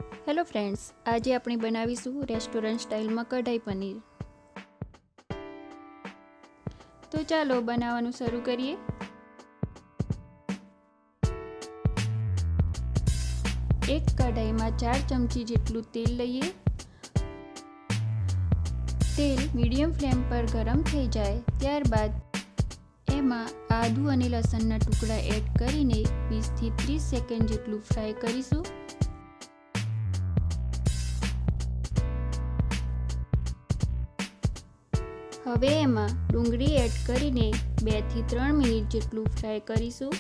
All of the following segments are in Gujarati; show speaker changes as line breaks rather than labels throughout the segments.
હેલો ફ્રેન્ડ્સ, આજે આપણે બનાવીશું રેસ્ટોરન્ટ સ્ટાઇલમાં કઢાઈ પનીર. તો ચાલો બનાવવાનું શરૂ કરીએ. એક કઢાઈમાં 4 ચમચી જેટલું તેલ લઈએ. તેલ મીડિયમ ફ્લેમ પર ગરમ થઈ જાય ત્યારબાદ એમાં આદુ અને લસણના ટુકડા એડ કરીને 20 થી 30 સેકન્ડ જેટલું ફ્રાય કરીશું. હવે એમાં ડુંગળી એડ કરીને 2 થી 3 મિનિટ જેટલું ફ્રાય કરીશું.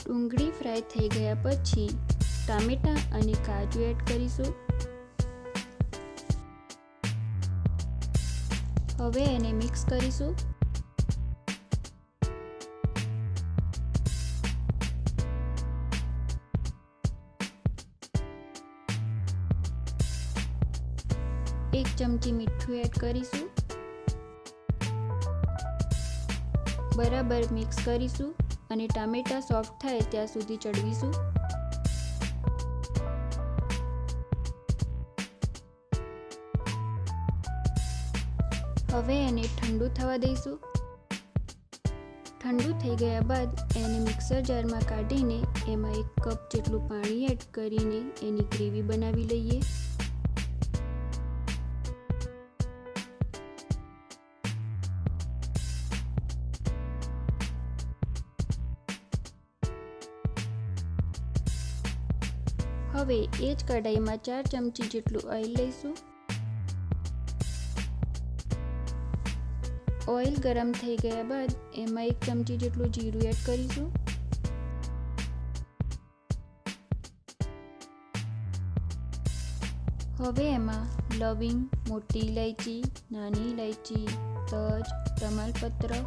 ડુંગળી ફ્રાય થઈ ગયા પછી ટામેટાં અને કાજુ એડ કરીશું. હવે એને મિક્સ કરીશું. એક ચમચી મીઠું એડ કરીશું. બરાબર મિક્સ કરીશું અને ટામેટાં સોફ્ટ થાય ત્યાં સુધી ચડવીશું. હવે એને ઠંડુ થવા દઈશું. ઠંડુ થઈ ગયા બાદ એને મિક્સર જારમાં કાઢીને એમાં 1 કપ જેટલું પાણી એડ કરીને એની ગ્રેવી બનાવી લઈએ. હવે એ જ કઢાઈમાં 4 ચમચી જેટલું ઓઇલ લઈશું. ઓઇલ ગરમ થઈ ગયા બાદ એમાં 1 ચમચી જેટલું જીરું એડ કરીશું. હવે એમાં લવિંગ, મોટી ઇલાયચી, નાની ઇલાયચી, તજ, તમાલપત્ર,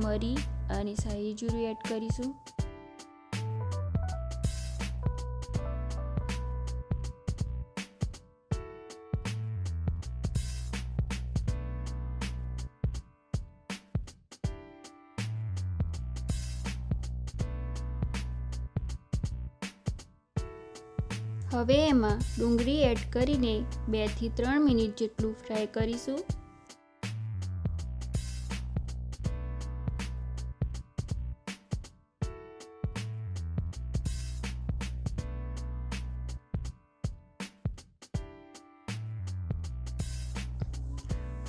મરી અને શાહી જીરું એડ કરીશું. હવે એમાં ડુંગળી એડ કરીને 2 થી 3 મિનિટ જેટલું ફ્રાય કરીશું.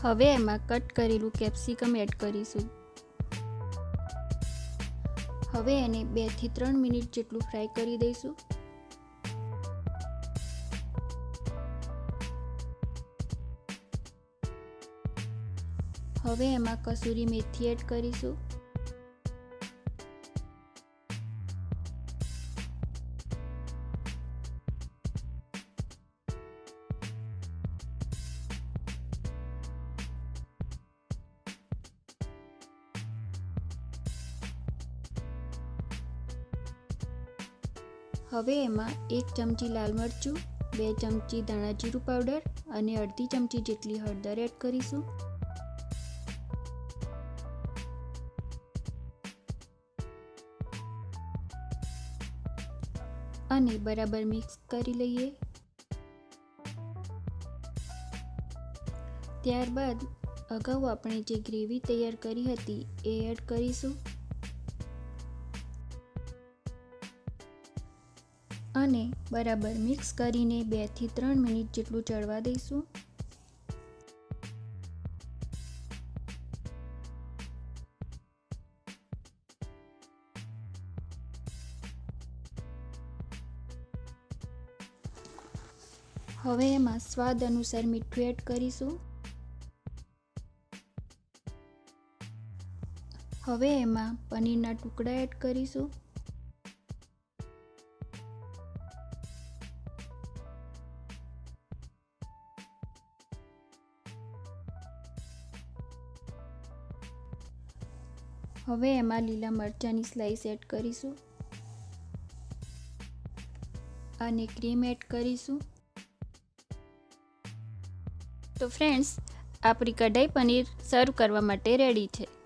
હવે એમાં કટ કરેલું કેપ્સિકમ એડ કરીશું. હવે એને 2 થી 3 મિનિટ જેટલું ફ્રાય કરી દઈશું. હવે એમાં કસૂરી મેથી એડ કરીશું. હવે એમાં 1 ચમચી લાલ મરચું, 2 ચમચી ધાણા જીરું પાવડર અને અડધી ચમચી જેટલી હળદર એડ કરીશું. અને બરાબર મિક્સ કરી લઈએ. ત્યારબાદ અગાઉ આપણે જે ગ્રેવી તૈયાર કરી હતી એ એડ કરીશું અને બરાબર મિક્સ કરીને 2 થી 3 મિનિટ જેટલું ચડવા દઈશું. હવે એમાં સ્વાદ અનુસાર મીઠું એડ કરીશું. હવે એમાં પનીરના ટુકડા એડ કરીશું. હવે એમાં લીલા મરચાંની સ્લાઈસ એડ કરીશું. અને ક્રીમ એડ કરીશું. તો ફ્રેન્ડ્સ, આપણી કઢાઈ પનીર સર્વ કરવા માટે રેડી છે.